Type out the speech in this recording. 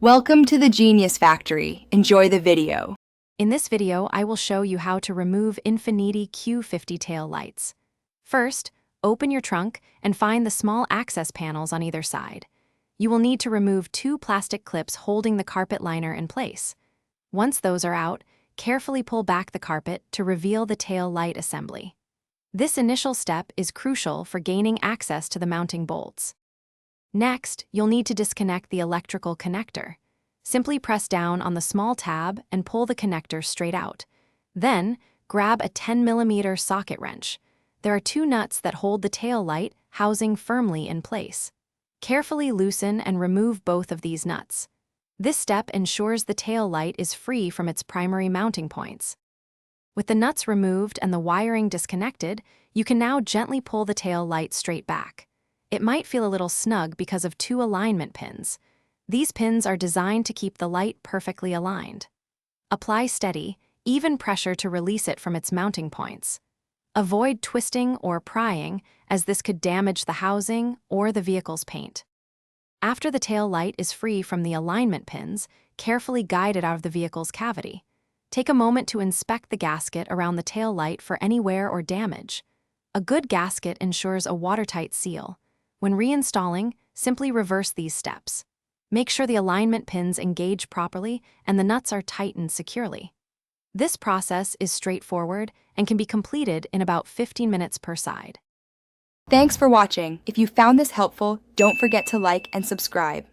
Welcome to the Genius Factory. Enjoy the video. In this video, I will show you how to remove Infiniti Q50 tail lights. First, open your trunk and find the small access panels on either side. You will need to remove two plastic clips holding the carpet liner in place. Once those are out, carefully pull back the carpet to reveal the tail light assembly. This initial step is crucial for gaining access to the mounting bolts. Next, you'll need to disconnect the electrical connector. Simply press down on the small tab and pull the connector straight out. Then, grab a 10mm socket wrench. There are two nuts that hold the tail light housing firmly in place. Carefully loosen and remove both of these nuts. This step ensures the tail light is free from its primary mounting points. With the nuts removed and the wiring disconnected, you can now gently pull the tail light straight back. It might feel a little snug because of two alignment pins. These pins are designed to keep the light perfectly aligned. Apply steady, even pressure to release it from its mounting points. Avoid twisting or prying, as this could damage the housing or the vehicle's paint. After the tail light is free from the alignment pins, carefully guide it out of the vehicle's cavity. Take a moment to inspect the gasket around the tail light for any wear or damage. A good gasket ensures a watertight seal. When reinstalling, simply reverse these steps. Make sure the alignment pins engage properly and the nuts are tightened securely. This process is straightforward and can be completed in about 15 minutes per side. Thanks for watching. If you found this helpful, don't forget to like and subscribe.